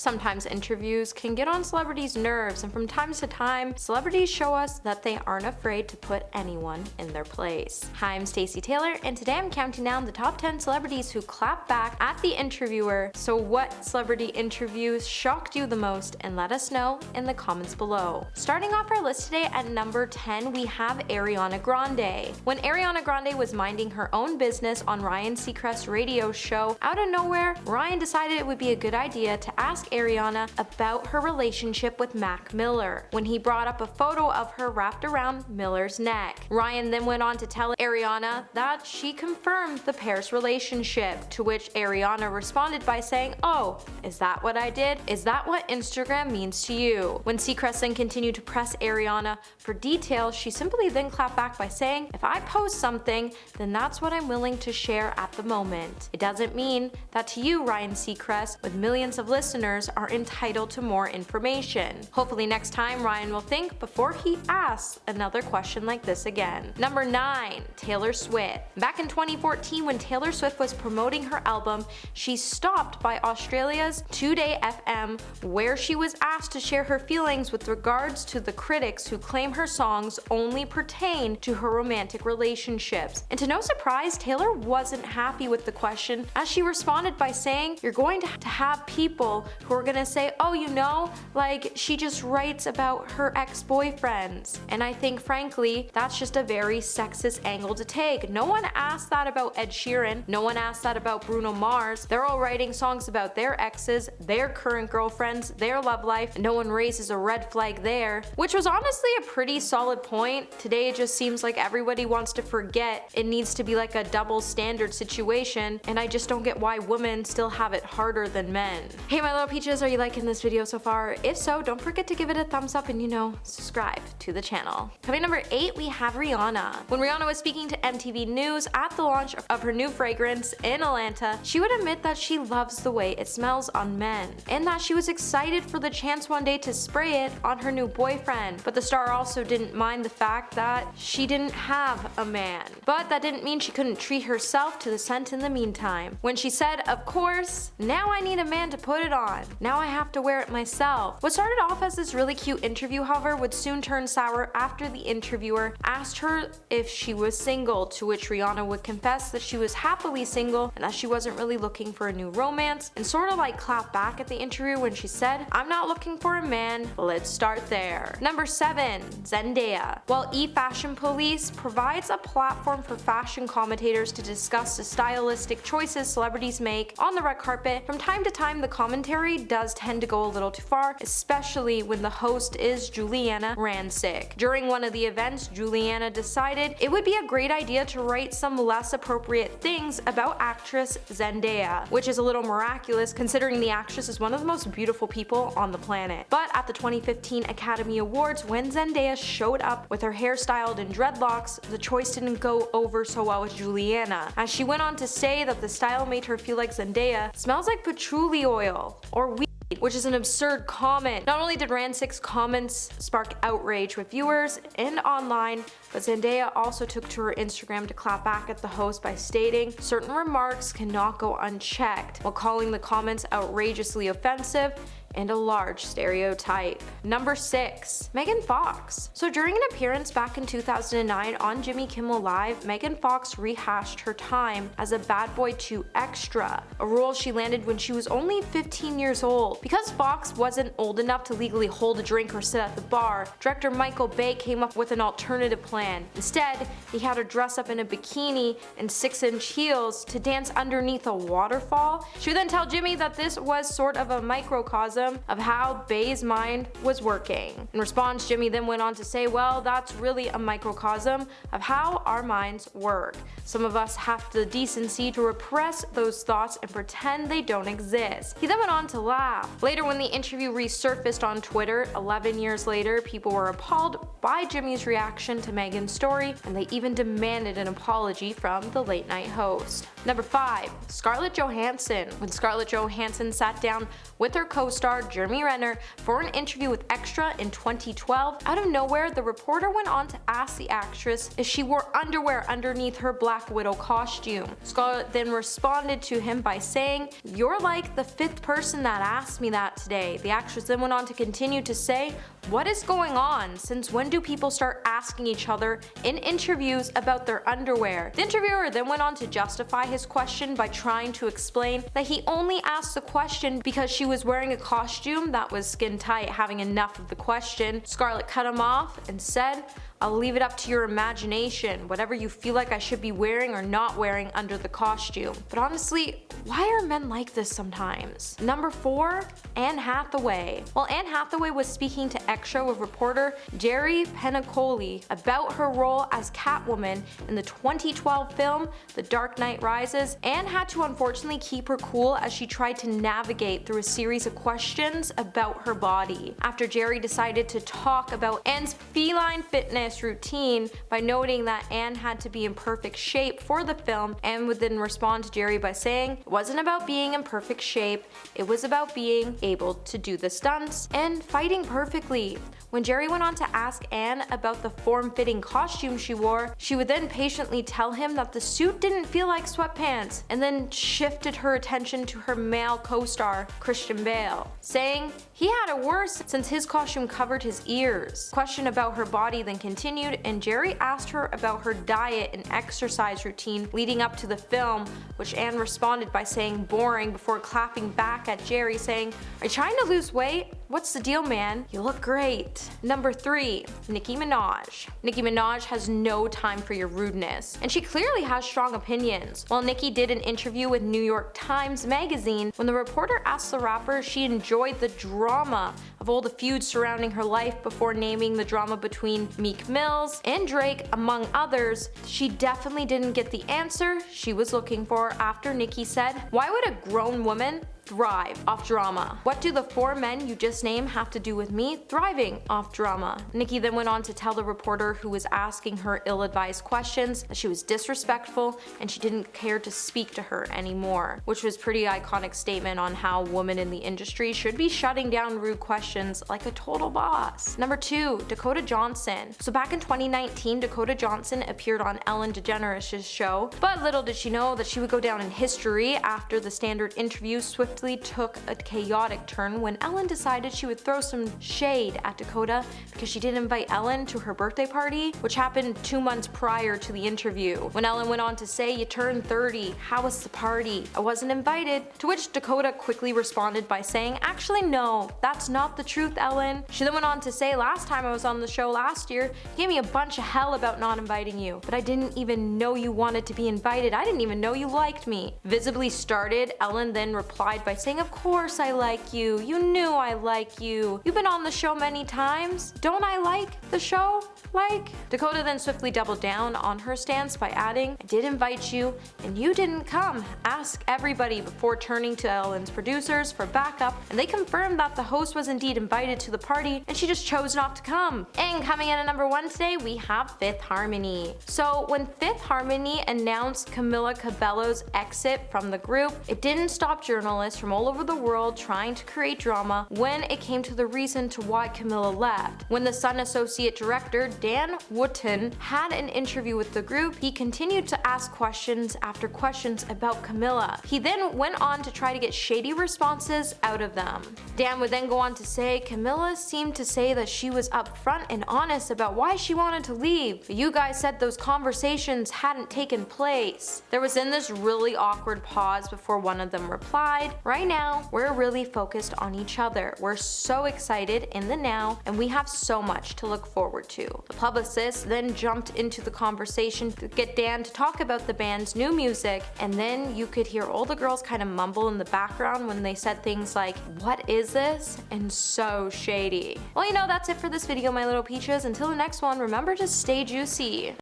Sometimes interviews can get on celebrities' nerves, and from time to time, celebrities show us that they aren't afraid to put anyone in their place. Hi, I'm Stacey Taylor, and today I'm counting down the top 10 celebrities who clap back at the interviewer. So what celebrity interviews shocked you the most? And let us know in the comments below. Starting off our list today at number 10, we have Ariana Grande. When Ariana Grande was minding her own business on Ryan Seacrest's radio show, out of nowhere, Ryan decided it would be a good idea to ask Ariana about her relationship with Mac Miller when he brought up a photo of her wrapped around Miller's neck. Ryan then went on to tell Ariana that she confirmed the pair's relationship, to which Ariana responded by saying, "Oh, is that what I did? Is that what Instagram means to you?" When Seacrest then continued to press Ariana for details, she simply then clapped back by saying, "If I post something, then that's what I'm willing to share at the moment. It doesn't mean that to you, Ryan Seacrest, with millions of listeners, are entitled to more information." Hopefully next time Ryan will think before he asks another question like this again. Number 9. Taylor Swift. Back in 2014, when Taylor Swift was promoting her album, she stopped by Australia's 2Day FM, where she was asked to share her feelings with regards to the critics who claim her songs only pertain to her romantic relationships. And to no surprise, Taylor wasn't happy with the question, as she responded by saying, "You're going to have people who are gonna say, oh, you know, like she just writes about her ex-boyfriends." And I think frankly, that's just a very sexist angle to take. No one asked that about Ed Sheeran. No one asked that about Bruno Mars. They're all writing songs about their exes, their current girlfriends, their love life. No one raises a red flag there, which was honestly a pretty solid point. Today it just seems like everybody wants to forget it needs to be like a double standard situation, and I just don't get why women still have it harder than men. Hey my little peaches, are you liking this video so far? If so, don't forget to give it a thumbs up and subscribe to the channel. Coming number 8, we have Rihanna. When Rihanna was speaking to MTV News at the launch of her new fragrance in Atlanta, she would admit that she loves the way it smells on men, and that she was excited for the chance one day to spray it on her new boyfriend. But the star also didn't mind the fact that she didn't have a man. But that didn't mean she couldn't treat herself to the scent in the meantime, when she said, "Of course, now I need a man to put it on. Now I have to wear it myself." What started off as this really cute interview, however, would soon turn sour after the interviewer asked her if she was single, to which Rihanna would confess that she was happily single and that she wasn't really looking for a new romance, and sort of like clap back at the interview when she said, "I'm not looking for a man, let's start there." Number 7. Zendaya. While E-Fashion Police provides a platform for fashion commentators to discuss the stylistic choices celebrities make on the red carpet, from time to time the commentary does tend to go a little too far, especially when the host is Juliana Rancic. During one of the events, Juliana decided it would be a great idea to write some less appropriate things about actress Zendaya, which is a little miraculous considering the actress is one of the most beautiful people on the planet. But at the 2015 Academy Awards, when Zendaya showed up with her hair styled in dreadlocks, the choice didn't go over so well with Juliana, as she went on to say that the style made her feel like Zendaya smells like patchouli oil or weed, which is an absurd comment. Not only did Rancic's comments spark outrage with viewers and online, but Zendaya also took to her Instagram to clap back at the host by stating certain remarks cannot go unchecked, while calling the comments outrageously offensive and a large stereotype. Number 6. Megan Fox. So during an appearance back in 2009 on Jimmy Kimmel Live, Megan Fox rehashed her time as a Bad Boy 2 extra, a role she landed when she was only 15 years old. Because Fox wasn't old enough to legally hold a drink or sit at the bar, director Michael Bay came up with an alternative plan. Instead, he had her dress up in a bikini and 6-inch heels to dance underneath a waterfall. She would then tell Jimmy that this was sort of a microcosm of how Bay's mind was working. In response, Jimmy then went on to say, "Well, that's really a microcosm of how our minds work. Some of us have the decency to repress those thoughts and pretend they don't exist." He then went on to laugh. Later, when the interview resurfaced on Twitter 11 years later, people were appalled by Jimmy's reaction to Megan's story, and they even demanded an apology from the late night host. Number 5. Scarlett Johansson. When Scarlett Johansson sat down with her co-star star Jeremy Renner for an interview with Extra in 2012. Out of nowhere, the reporter went on to ask the actress if she wore underwear underneath her Black Widow costume. Scarlett then responded to him by saying, "You're like the 5th person that asked me that today." The actress then went on to continue to say, "What is going on? Since when do people start asking each other in interviews about their underwear?" The interviewer then went on to justify his question by trying to explain that he only asked the question because she was wearing a costume that was skin tight. Having enough of the question, Scarlett cut him off and said, "I'll leave it up to your imagination, whatever you feel like I should be wearing or not wearing under the costume." But honestly, why are men like this sometimes? Number 4, Anne Hathaway. While Anne Hathaway was speaking to Extra with reporter Jerry Penacoli about her role as Catwoman in the 2012 film The Dark Knight Rises, Anne had to unfortunately keep her cool as she tried to navigate through a series of questions about her body. After Jerry decided to talk about Anne's feline fitness routine by noting that Anne had to be in perfect shape for the film, Anne would then respond to Jerry by saying it wasn't about being in perfect shape, it was about being able to do the stunts and fighting perfectly. When Jerry went on to ask Anne about the form-fitting costume she wore, she would then patiently tell him that the suit didn't feel like sweatpants, and then shifted her attention to her male co-star Christian Bale, saying he had it worse since his costume covered his ears. Question about her body then continued, and Jerry asked her about her diet and exercise routine leading up to the film, which Anne responded by saying boring before clapping back at Jerry saying, "Are you trying to lose weight? What's the deal, man? You look great." Number 3, Nicki Minaj. Nicki Minaj has no time for your rudeness, and she clearly has strong opinions. While Nicki did an interview with New York Times magazine, when the reporter asked the rapper if she enjoyed the drama of all the feuds surrounding her life before naming the drama between Meek Mills and Drake among others, she definitely didn't get the answer she was looking for after Nicki said, "Why would a grown woman thrive off drama? What do the 4 men you just named have to do with me thriving off drama?" Nicki then went on to tell the reporter who was asking her ill-advised questions that she was disrespectful and she didn't care to speak to her anymore, which was a pretty iconic statement on how women in the industry should be shutting down rude questions like a total boss. Number 2, Dakota Johnson. So back in 2019, Dakota Johnson appeared on Ellen DeGeneres' show, but little did she know that she would go down in history after the standard interview swiftly took a chaotic turn when Ellen decided she would throw some shade at Dakota because she didn't invite Ellen to her birthday party, which happened 2 months prior to the interview. When Ellen went on to say, "You turned 30, how was the party? I wasn't invited," to which Dakota quickly responded by saying, "Actually no, that's not the truth, Ellen." She then went on to say, "Last time I was on the show last year, you gave me a bunch of hell about not inviting you, but I didn't even know you wanted to be invited. I didn't even know you liked me." Visibly started, Ellen then replied by saying, "Of course I like you. You knew I like you. You've been on the show many times. Don't I like the show? Like?" Dakota then swiftly doubled down on her stance by adding, "I did invite you, and you didn't come. Ask everybody," before turning to Ellen's producers for backup, and they confirmed that the host was indeed invited to the party, and she just chose not to come. And coming in at number 1 today, we have Fifth Harmony. So when Fifth Harmony announced Camila Cabello's exit from the group, it didn't stop journalists from all over the world trying to create drama when it came to the reason to why Camila left. When the Sun Associate Director Dan Wootton had an interview with the group, he continued to ask questions after questions about Camila. He then went on to try to get shady responses out of them. Dan would then go on to say, "Camila seemed to say that she was upfront and honest about why she wanted to leave, but you guys said those conversations hadn't taken place." There was then this really awkward pause before one of them replied, "Right now, we're really focused on each other. We're so excited in the now, and we have so much to look forward to." The publicist then jumped into the conversation to get Dan to talk about the band's new music, and then you could hear all the girls kind of mumble in the background when they said things like, "What is this?" and "so shady." Well, that's it for this video, my little peaches. Until the next one, remember to stay juicy.